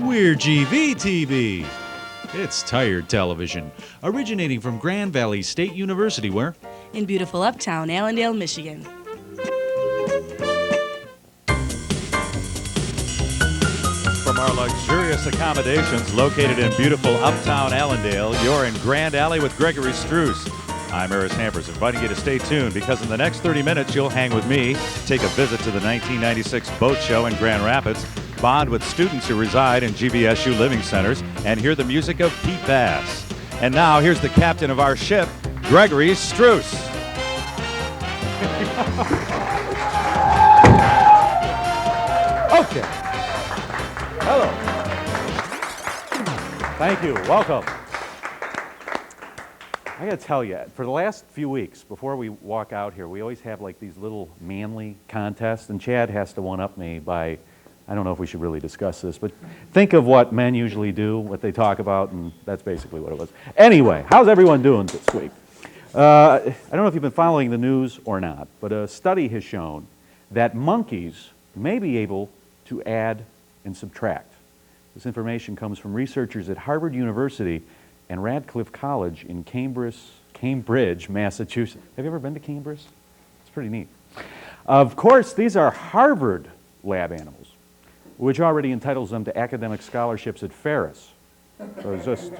We're GVTV. It's tired television, originating from Grand Valley State University, where? In beautiful uptown Allendale, Michigan. From our luxurious accommodations located in beautiful uptown Allendale, you're in Grand Alley with Gregory Struss. I'm Aris Hampers, inviting you to stay tuned because in the next 30 minutes you'll hang with me, take a visit to the 1996 Boat Show in Grand Rapids, bond with students who reside in GVSU living centers, and hear the music of Pete Bass. And now here's the captain of our ship, Gregory Struss. Okay. Hello. Thank you. Welcome. I got to tell you, for the last few weeks, before we walk out here, we always have like these little manly contests, and Chad has to one-up me by, I don't know if we should really discuss this, but think of what men usually do, what they talk about, and that's basically what it was. Anyway, how's everyone doing this week? I don't know if you've been following the news or not, but a study has shown that monkeys may be able to add and subtract. This information comes from researchers at Harvard University and Radcliffe College in Cambridge, Massachusetts. Have you ever been to Cambridge? It's pretty neat. Of course, these are Harvard lab animals, which already entitles them to academic scholarships at Ferris. So it's just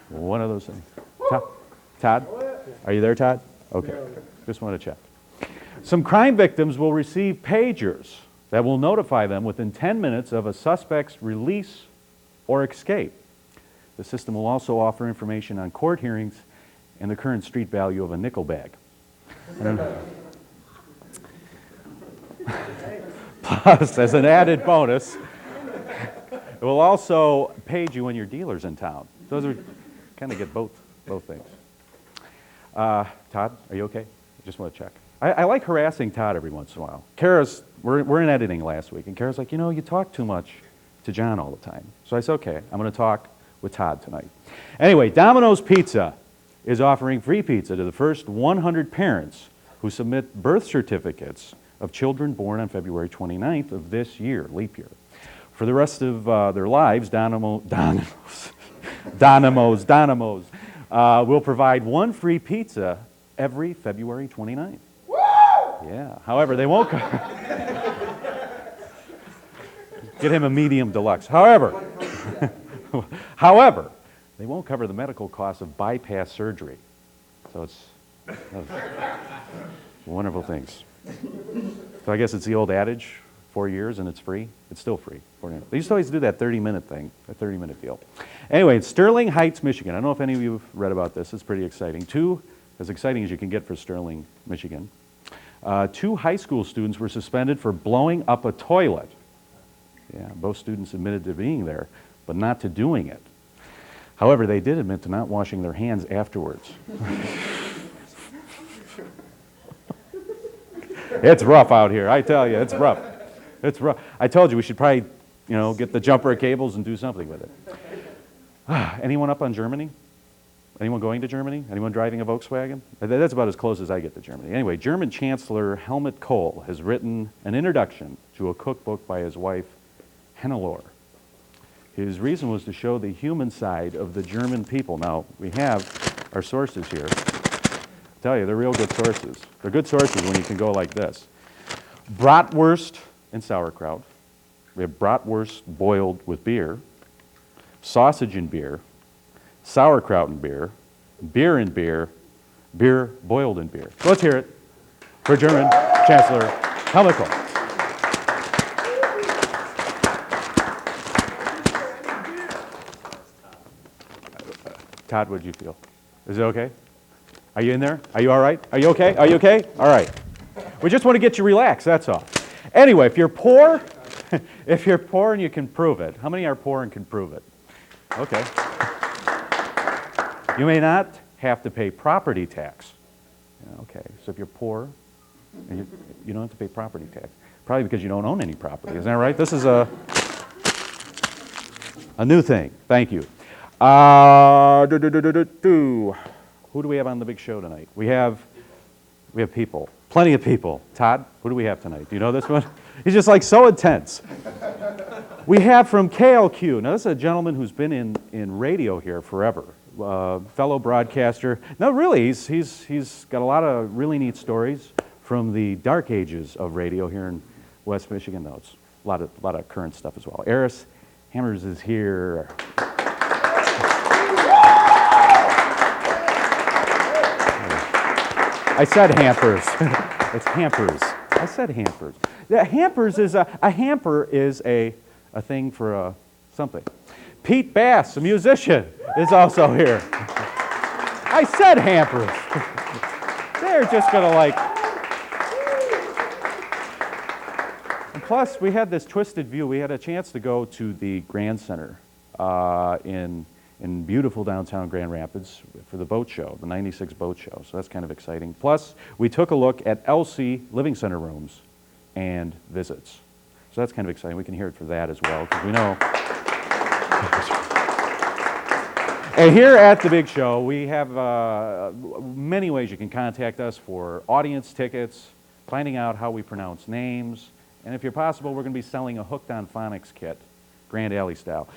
one of those things. Todd? Are you there, Todd? Okay. Just want to check. Some crime victims will receive pagers that will notify them within 10 minutes of a suspect's release or escape. The system will also offer information on court hearings and the current street value of a nickel bag. Plus, as an added bonus, it will also page you when your dealer's in town. Those are kind of get both things. Todd, are you okay? I just want to check. I like harassing Todd every once in a while. Kara's, we're in editing last week, and Kara's like, you know, you talk too much to John all the time. So I said, okay, I'm going to talk with Todd tonight. Anyway, Domino's Pizza is offering free pizza to the first 100 parents who submit birth certificates of children born on February 29th of this year, leap year. For the rest of their lives, Domino's will provide one free pizza every February 29th. Woo! Yeah, however, they won't get him a medium deluxe. However, they won't cover the medical costs of bypass surgery. So it's wonderful things. So I guess it's the old adage, 4 years and it's free. It's still free. They used to always do that 30-minute thing, a 30-minute deal. Anyway, it's Sterling Heights, Michigan. I don't know if any of you have read about this. It's pretty exciting. As exciting as you can get for Sterling, Michigan. 2 high school students were suspended for blowing up a toilet. Yeah, both students admitted to being there, but not to doing it. However, they did admit to not washing their hands afterwards. It's rough out here, I tell you, it's rough. It's rough. I told you we should probably, get the jumper cables and do something with it. Anyone up on Germany? Anyone going to Germany? Anyone driving a Volkswagen? That's about as close as I get to Germany. Anyway, German Chancellor Helmut Kohl has written an introduction to a cookbook by his wife, Hannelore. His reason was to show the human side of the German people. Now, we have our sources here. I tell you, they're real good sources. They're good sources when you can go like this. Bratwurst and sauerkraut. We have bratwurst boiled with beer, sausage and beer, sauerkraut and beer, beer and beer, beer boiled in beer. So let's hear it for German Chancellor Helmut Kohl. Todd, what did you feel? Is it okay? Are you in there? Are you all right? Are you okay? Are you okay? All right. We just want to get you relaxed, that's all. Anyway, if you're poor, and you can prove it. How many are poor and can prove it? Okay. You may not have to pay property tax. Okay, so if you're poor, and you don't have to pay property tax. Probably because you don't own any property, isn't that right? This is a new thing. Thank you. Who do we have on the big show tonight? We have people. Plenty of people. Todd, who do we have tonight? Do you know this one? He's just like so intense. We have from KLQ. Now, this is a gentleman who's been in radio here forever. Fellow broadcaster. No, really, he's got a lot of really neat stories from the dark ages of radio here in West Michigan. No, it's a lot of current stuff as well. Aris Hampers is here. I said Hampers. It's Hampers. I said Hampers. Yeah, Hampers is a hamper is a thing for something. Pete Bass, a musician, is also here. I said Hampers. They're just gonna like. And plus, we had this twisted view. We had a chance to go to the Grand Center in beautiful downtown Grand Rapids for the boat show, the '96 boat show. So that's kind of exciting. Plus, we took a look at LC Living Center rooms and visits. So that's kind of exciting. We can hear it for that as well, because we know. And here at the big show, we have many ways you can contact us for audience tickets, finding out how we pronounce names, and if you're possible, we're going to be selling a Hooked on Phonics kit, Grand Alley style.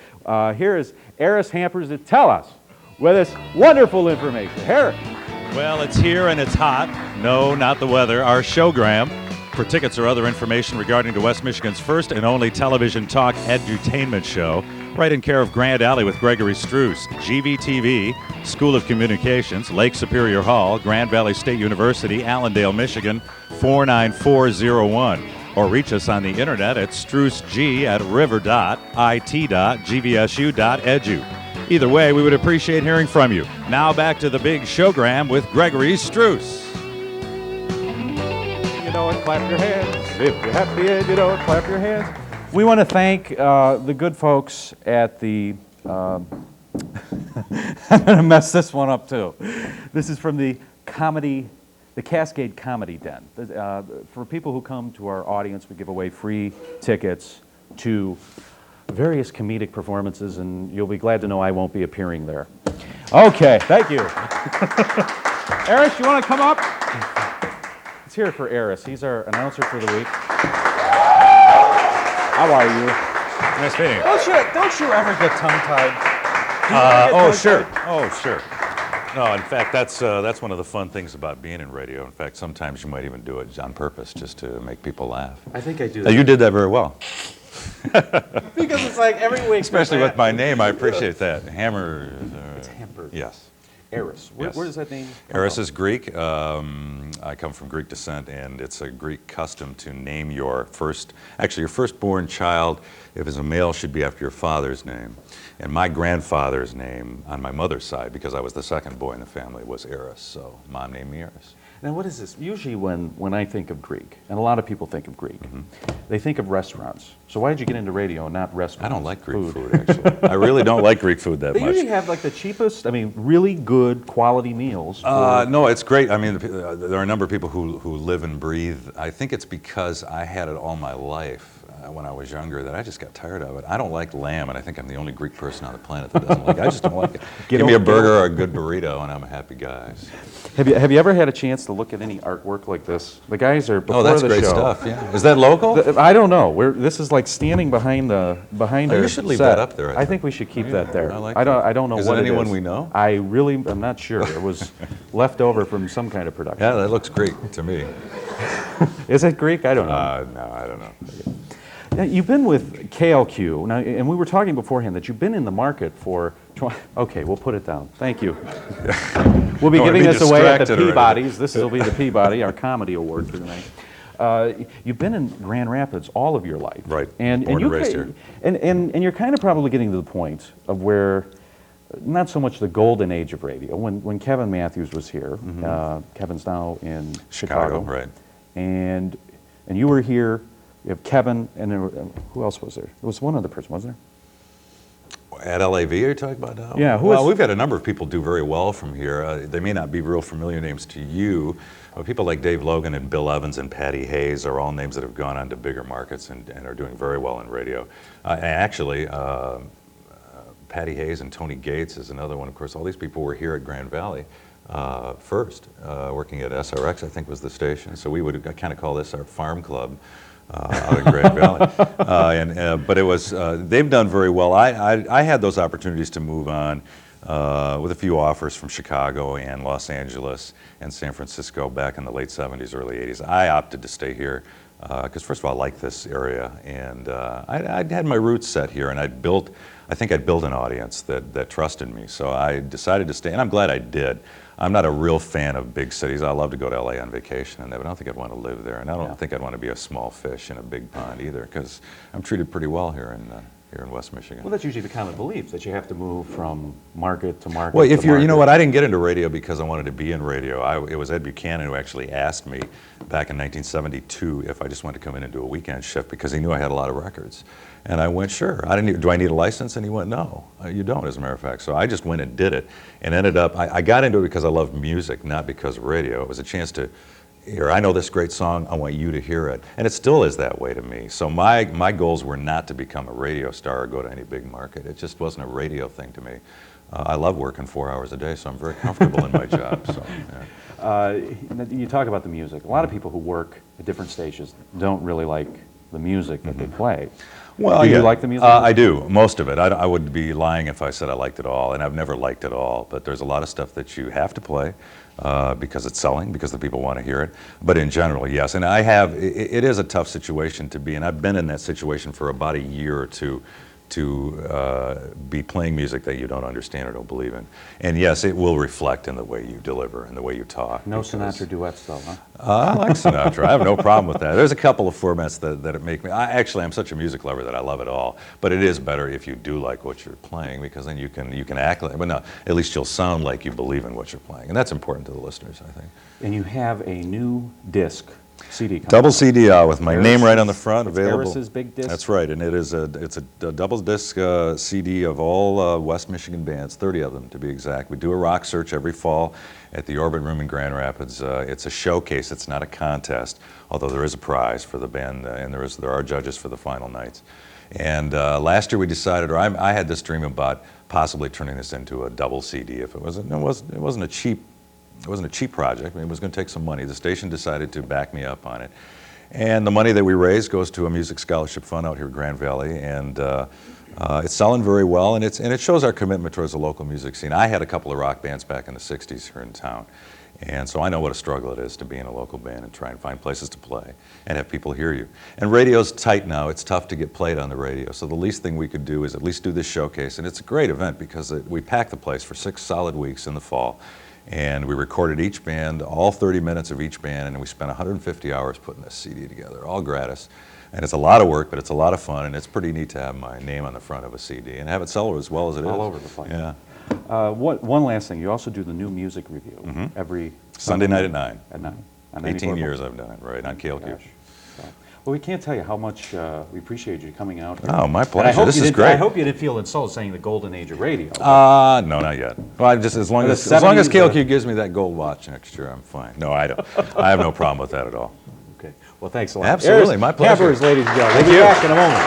Here is Aris Hampers to tell us with this wonderful information. Harris. Well, it's here and it's hot. No, not the weather. Our showgram. For tickets or other information regarding to West Michigan's first and only television talk edutainment show, right in care of Grand Alley with Gregory Struss, GVTV, School of Communications, Lake Superior Hall, Grand Valley State University, Allendale, Michigan, 49401. Or reach us on the internet at struss.river.it.gvsu.edu. Either way, we would appreciate hearing from you. Now back to the big showgram with Gregory Struss. You know it, clap your hands. If you're happy and you know it, clap your hands. We want to thank the good folks at the, I'm going to mess this one up too. This is from the Cascade Comedy Den. For people who come to our audience, we give away free tickets to various comedic performances, and you'll be glad to know I won't be appearing there. Okay, thank you. Aris, you want to come up? Let's hear it for Aris. He's our announcer for the week. How are you? Nice meeting you. Don't you ever get tongue-tied? Sure. Oh, sure. No, in fact, that's one of the fun things about being in radio. In fact, sometimes you might even do it on purpose just to make people laugh. I think I do that. You did that very well. Because it's like every week. Especially with my name, I appreciate that. Hammer. It's Hampers. Yes. Aris. Yes. Where does that name come Aris from? is Greek. I come from Greek descent, and it's a Greek custom to name your firstborn child, if it's a male, should be after your father's name. And my grandfather's name on my mother's side, because I was the second boy in the family, was Aris. So Mom named me Aris. Now, what is this? Usually when I think of Greek, and a lot of people think of Greek, they think of restaurants. So why did you get into radio and not restaurants? I don't like Greek food, actually. I really don't like Greek food that They much. usually have like the cheapest, really good quality meals. No, it's great. I mean, there are a number of people who live and breathe. I think it's because I had it all my life when I was younger that I just got tired of it. I don't like lamb, and I think I'm the only Greek person on the planet that doesn't like it. I just don't like it. Give me a burger or a good burrito, and I'm a happy guy. Have you ever had a chance to look at any artwork like this? The guys are before that's the great show. stuff. Yeah, is that local? I don't know. This is like standing behind our you should leave set. that up there. I think we should keep that there. I like I that. don't know Is what it it anyone is. we know? I'm not sure. It was left over from some kind of production. Yeah, that looks Greek to me. Is it Greek? I don't know. No, I don't know. Now, you've been with KLQ, now, and we were talking beforehand that you've been in the market for. Okay, we'll put it down. Thank you. We'll be giving this away at the Peabodys. This will be the Peabody, our comedy award for tonight. You've been in Grand Rapids all of your life, Right. And Born and raised here. And you're kind of probably getting to the point of where, not so much the golden age of radio. When Kevin Matthews was here, Kevin's now in Chicago, right? And you were here. You have Kevin, and who else was there? There was one other person, wasn't there? At LAV, are you talking about now? Yeah. Well, we've had a number of people do very well from here. They may not be real familiar names to you, but people like Dave Logan and Bill Evans and Patty Hayes are all names that have gone on to bigger markets and are doing very well in radio. Actually, Patty Hayes and Tony Gates is another one. Of course, all these people were here at Grand Valley first, working at SRX, I think was the station. So we would kind of call this our farm club out in Grand Valley. But it was, they've done very well. I had those opportunities to move on with a few offers from Chicago and Los Angeles and San Francisco back in the late 70s, early 80s. I opted to stay here because first of all, I like this area, and I had my roots set here, and I think I'd built an audience that trusted me. So I decided to stay, and I'm glad I did. I'm not a real fan of big cities. I love to go to LA on vacation, and I don't think I'd want to live there, and I don't think I'd want to be a small fish in a big pond either, because I'm treated pretty well here in West Michigan. Well, that's usually the common belief, that you have to move from market to market. Well, if you know what, I didn't get into radio because I wanted to be in radio. It was Ed Buchanan who actually asked me back in 1972 if I just wanted to come in and do a weekend shift because he knew I had a lot of records. And I went, sure. Do I need a license? And he went, no, you don't, as a matter of fact. So I just went and did it, and ended up, I got into it because I loved music, not because of radio. It was a chance to, here, I know this great song, I want you to hear it. And it still is that way to me. So my goals were not to become a radio star or go to any big market. It just wasn't a radio thing to me. I love working 4 hours a day, so I'm very comfortable in my job. So, yeah. You talk about the music. A lot of people who work at different stations don't really like the music that they play. Well, do you like the music? I do, most of it. I would be lying if I said I liked it all, and I've never liked it all. But there's a lot of stuff that you have to play because it's selling, because the people want to hear it. But in general, yes. And it is a tough situation to be in. I've been in that situation for about a year or two, to be playing music that you don't understand or don't believe in. And yes, it will reflect in the way you deliver and the way you talk. No Sinatra duets though, huh? I like Sinatra. I have no problem with that. There's a couple of formats that make me, I'm such a music lover that I love it all. But it is better if you do like what you're playing, because then you can act like, but no, at least you'll sound like you believe in what you're playing. And that's important to the listeners, I think. And you have a new disc. CD double CD with my name right on the front, available. Aris's big disc. That's right, and it's a double disc CD of all West Michigan bands, 30 of them to be exact. We do a rock search every fall at the Orbit Room in Grand Rapids. It's a showcase. It's not a contest, although there is a prize for the band, and there are judges for the final nights. And last year we decided, or I had this dream about possibly turning this into a double CD. If it wasn't a cheap project. I mean, it was going to take some money. The station decided to back me up on it. And the money that we raise goes to a music scholarship fund out here in Grand Valley, and it's selling very well, and it shows our commitment towards the local music scene. I had a couple of rock bands back in the 60s here in town, and so I know what a struggle it is to be in a local band and try and find places to play and have people hear you. And radio's tight now. It's tough to get played on the radio, so the least thing we could do is at least do this showcase, and it's a great event because we pack the place for 6 solid weeks in the fall. And we recorded each band, all 30 minutes of each band, and we spent 150 hours putting this CD together, all gratis. And it's a lot of work, but it's a lot of fun, and it's pretty neat to have my name on the front of a CD and have it sell as well as it is. All over the place. Yeah. One last thing, you also do the new music review every Sunday night at 9. At 9. 18 years I've done it, right, on KLQ. Gosh. Well, we can't tell you how much we appreciate you coming out here. Oh, my pleasure. This is great. I hope you didn't feel insulted saying the golden age of radio. No, not yet. Well, as long as KLQ gives me that gold watch next year, I'm fine. No, I don't. I have no problem with that at all. Okay. Well, thanks a lot. Absolutely, Aris my pleasure. Hampers, ladies and gentlemen. Thank We'll you. be back in a moment.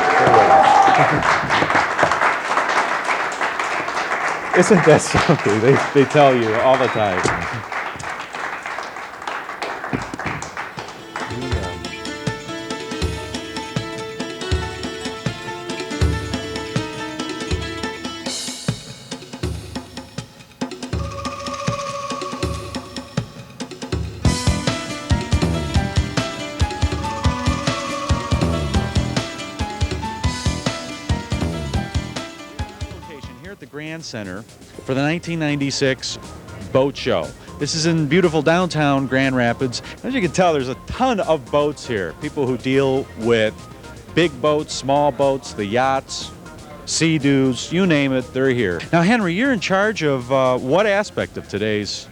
Isn't that something? They tell you all the time. Grand Center for the 1996 boat show. This is in beautiful downtown Grand Rapids. As you can tell, there's a ton of boats here. People who deal with big boats, small boats, the yachts, sea-doos, you name it, they're here. Now, Henry, you're in charge of what aspect of today's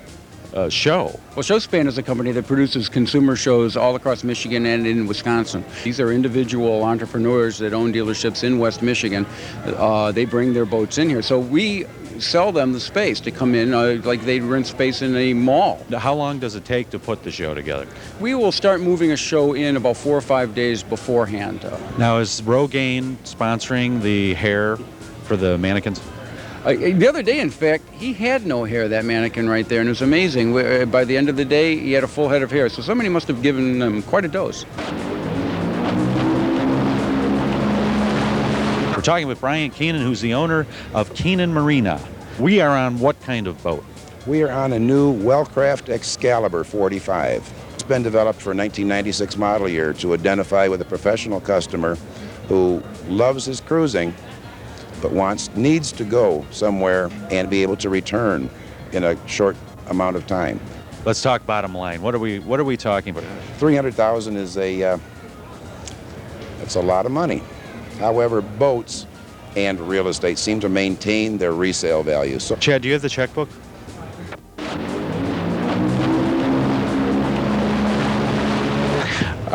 show? Well, Showspan is a company that produces consumer shows all across Michigan and in Wisconsin. These are individual entrepreneurs that own dealerships in West Michigan. They bring their boats in here. So we sell them the space to come in like they rent space in a mall. How long does it take to put the show together? We will start moving a show in about 4 or 5 days beforehand. Now, is Rogaine sponsoring the hair for the mannequins? The other day, in fact, he had no hair, that mannequin right there, and it was amazing. By the end of the day, he had a full head of hair, so somebody must have given him quite a dose. We're talking with Brian Keenan, who's the owner of Keenan Marina. We are on what kind of boat? We are on a new Wellcraft Excalibur 45. It's been developed for a 1996 model year to identify with a professional customer who loves his cruising but needs to go somewhere and be able to return in a short amount of time. Let's talk bottom line. What are we talking about? $300,000 is that's a lot of money. However, boats and real estate seem to maintain their resale value. So, Chad, do you have the checkbook?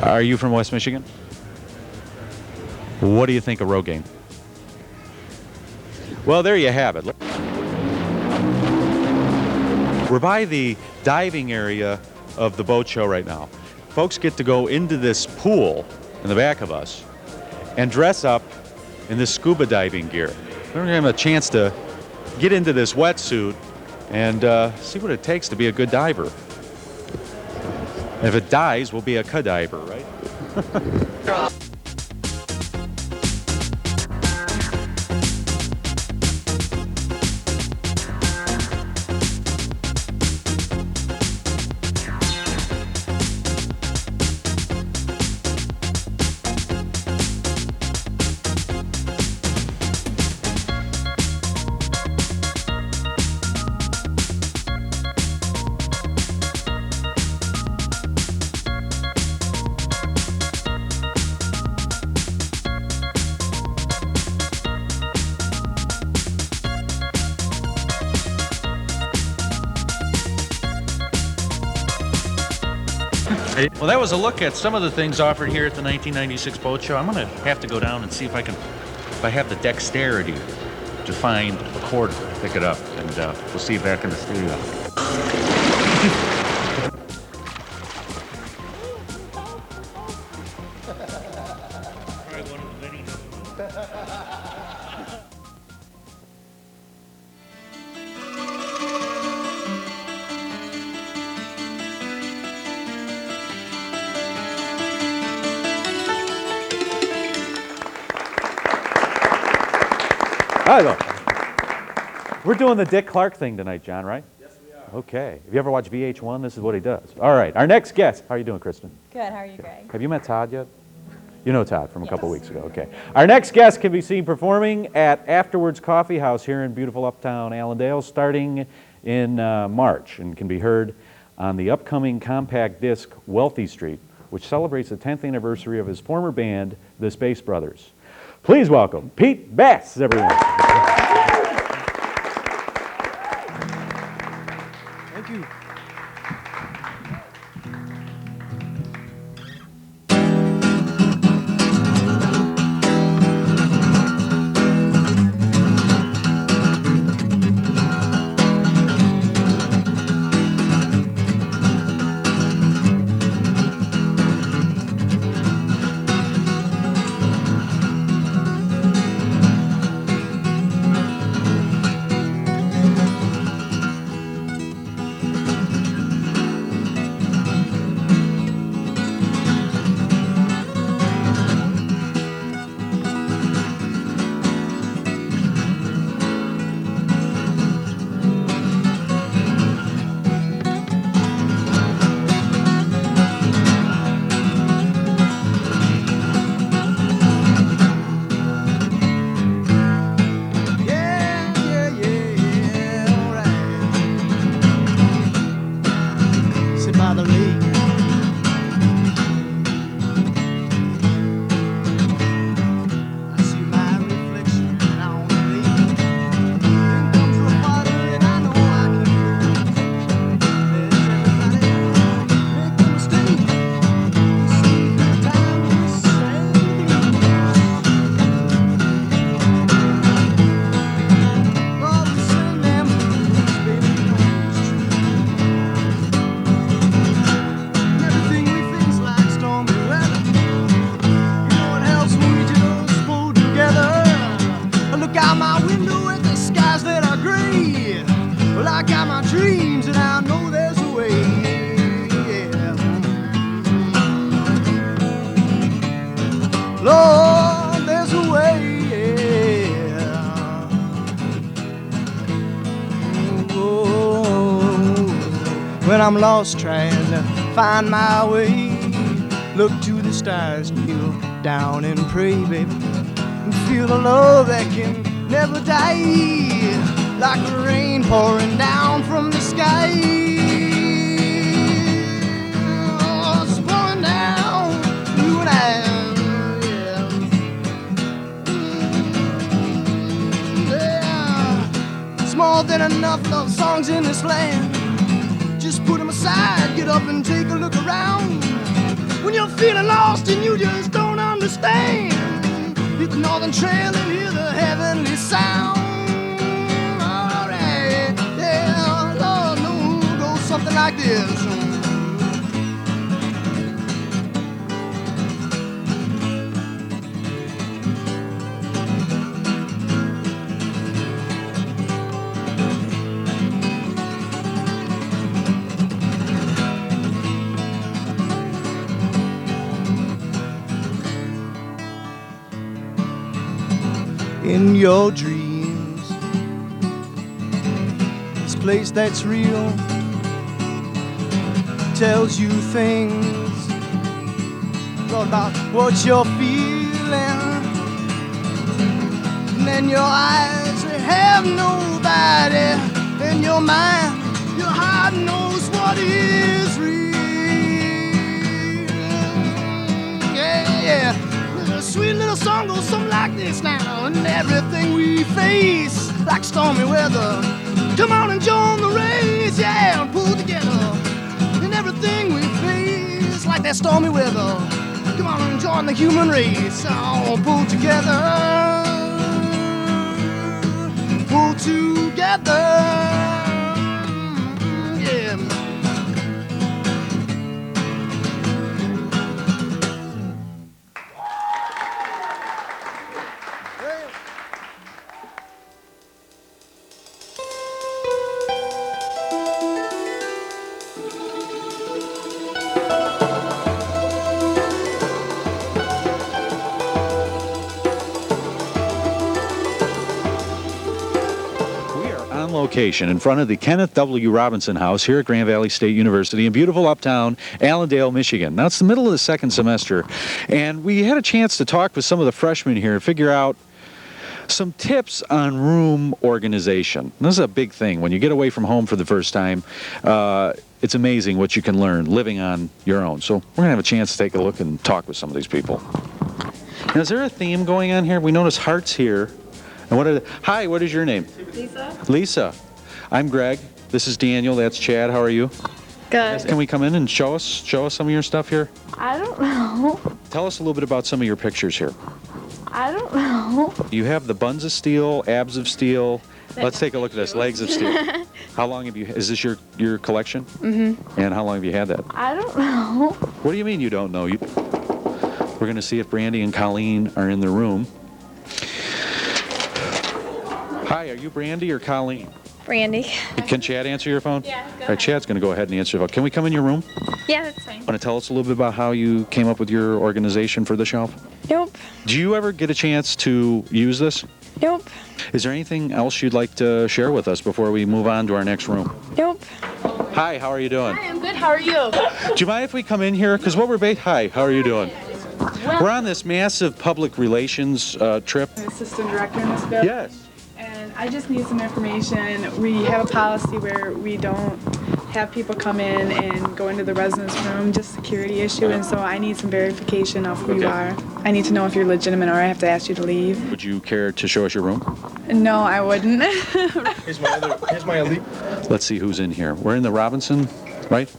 Are you from West Michigan? What do you think of Rogaine? Well, there you have it. We're by the diving area of the boat show right now. Folks get to go into this pool in the back of us and dress up in this scuba diving gear. We're gonna have a chance to get into this wetsuit and see what it takes to be a good diver. And if it dies, we'll be a cadiver, right? Well, that was a look at some of the things offered here at the 1996 boat show. I'm going to have to go down and see if I have the dexterity to find a quarter, pick it up, and we'll see you back in the studio. Hello. We're doing the Dick Clark thing tonight, John, right? Yes, we are. Okay. Have you ever watched VH1? This is what he does. All right. Our next guest. How are you doing, Kristen? Good. How are you, Greg? Have you met Todd yet? You know Todd from a couple weeks ago. Okay. Our next guest can be seen performing at Afterwards Coffee House here in beautiful uptown Allendale starting in March and can be heard on the upcoming compact disc Wealthy Street, which celebrates the 10th anniversary of his former band, the Space Brothers. Please welcome Pete Bass, everyone. Thank you. when I'm lost trying to find my way. Look to the stars, kneel down and pray, baby, and feel the love that can never die, like the rain pouring down from the sky. Oh, it's pouring down, you and I. More than enough love songs in this land. Just put them aside, get up and take a look around. When you're feeling lost and you just don't understand, hit the Northern Trail and hear the heavenly sound. Alright, yeah, Lord knows, goes something like this. In your dreams, this place that's real tells you things about what you're feeling, and then your eyes have nobody, in your mind your heart knows what is real. Yeah, yeah. A sweet little song goes something like this now. And everything we face, like stormy weather, come on and join the race, yeah, and pull together. And everything we face, like that stormy weather, come on and join the human race. Oh, pull together, pull together, yeah. Location in front of the Kenneth W. Robinson House here at Grand Valley State University in beautiful uptown Allendale, Michigan. Now, it's the middle of the second semester, and we had a chance to talk with some of the freshmen here and figure out some tips on room organization. This is a big thing. When you get away from home for the first time, it's amazing what you can learn living on your own. So we're going to have a chance to take a look and talk with some of these people. Now, is there a theme going on here? We notice hearts here. And hi, what is your name? Lisa. Lisa. I'm Greg. This is Daniel. That's Chad. How are you? Good. Can we come in and show us some of your stuff here? I don't know. Tell us a little bit about some of your pictures here. I don't know. You have the buns of steel, abs of steel. Let's take a look at this. Legs of steel. How long have you? Is this your collection? Mm-hmm. And how long have you had that? I don't know. What do you mean you don't know? We're going to see if Brandy and Colleen are in the room. Hi, are you Brandy or Colleen? Brandy. Can Chad answer your phone? Yeah, go All right, Chad's going to go ahead and answer your phone. Can we come in your room? Yeah, that's fine. Want to tell us a little bit about how you came up with your organization for the shelf? Nope. Do you ever get a chance to use this? Nope. Is there anything else you'd like to share with us before we move on to our next room? Nope. Hi, how are you doing? Hi, I'm good. How are you? Do you mind if we come in here? Because what we're Hi, how are you doing? We're on this massive public relations trip. Assistant director in this building. Yes. And I just need some information. We have a policy where we don't have people come in and go into the residence room, just security issue, and so I need some verification of who you are. I need to know if you're legitimate or I have to ask you to leave. Would you care to show us your room? No, I wouldn't. Here's my elite. Let's see who's in here. We're in the Robinson, right?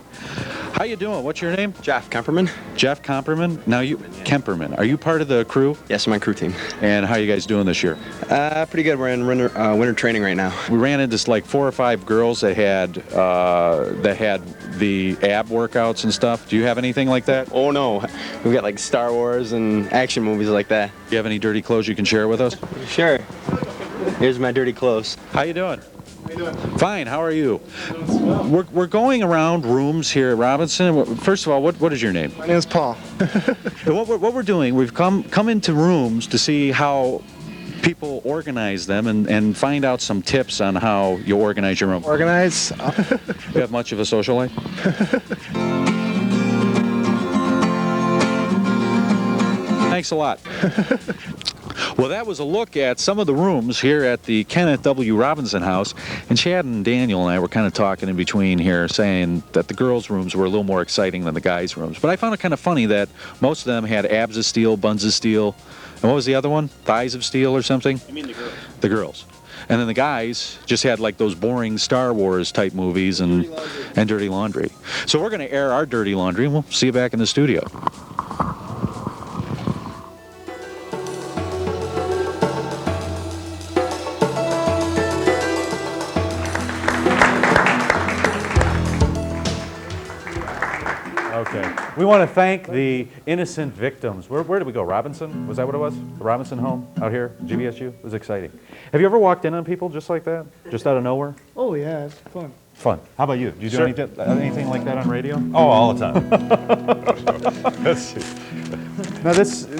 How you doing? What's your name? Jeff Kemperman. Jeff Kemperman. Now Kemperman. Are you part of the crew? Yes, I'm on crew team. And how are you guys doing this year? Pretty good. We're in winter training right now. We ran into like 4 or 5 girls that had the ab workouts and stuff. Do you have anything like that? Oh no, we've got like Star Wars and action movies like that. Do you have any dirty clothes you can share with us? Sure. Here's my dirty clothes. How you doing? Fine. How are you? We're going around rooms here at Robinson. First of all, what is your name? My name is Paul. What we're doing, we've come into rooms to see how people organize them and find out some tips on how you organize your room. Organize? You have much of a social life? Thanks a lot. Well, that was a look at some of the rooms here at the Kenneth W. Robinson House. And Chad and Daniel and I were kind of talking in between here, saying that the girls' rooms were a little more exciting than the guys' rooms. But I found it kind of funny that most of them had abs of steel, buns of steel, and what was the other one? Thighs of steel or something? You mean the girls? The girls. And then the guys just had like those boring Star Wars type movies and dirty laundry. So we're going to air our dirty laundry, and we'll see you back in the studio. Okay. We want to thank the innocent victims. Where did we go? Robinson? Was that what it was? The Robinson home out here, GVSU? It was exciting. Have you ever walked in on people just like that? Just out of nowhere? Oh, yeah, it's fun. Fun. How about you? Do you do anything like that on radio? Oh, all the time. Let's see.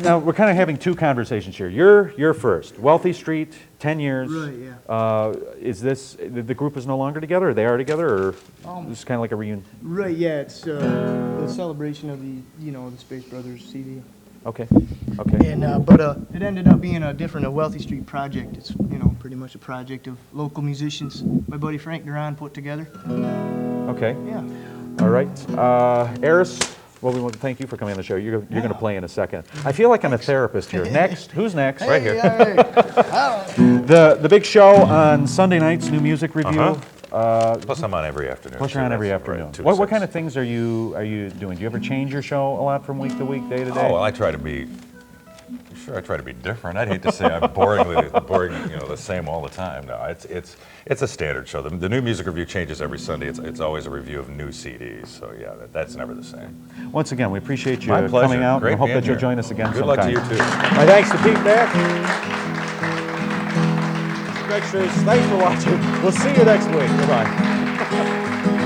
Now we're kind of having two conversations here. You're first. Wealthy Street, 10 years. Right, yeah. Is this, the group is no longer together, or they are together, or this is kind of like a reunion? Right, yeah, it's the celebration of the Space Brothers CD. Okay, okay. And but it ended up being a different Wealthy Street project. It's pretty much a project of local musicians. My buddy Frank Duran put together. Okay. Yeah. All right. Aris, well, we want to thank you for coming on the show. You're going to play in a second. I feel like I'm a therapist here. Next, who's next? Hey, Right here. all right. The big show on Sunday nights, new music review. Plus I'm on every afternoon. Plus you're on every afternoon. Right, 2 to what 6. kind of things are you doing? Do you ever change your show a lot from week to week, day to day? Oh, well, I try to be different. I'd hate to say I'm boring, the same all the time. No, it's a standard show. The new music review changes every Sunday. It's always a review of new CDs. So yeah, that's never the same. Once again, we appreciate you My pleasure. coming out. Great I hope being that you'll here. join us again Good sometime. luck to you too. My thanks to Pete Beck. Greg Struss, thanks for watching. We'll see you next week. Goodbye.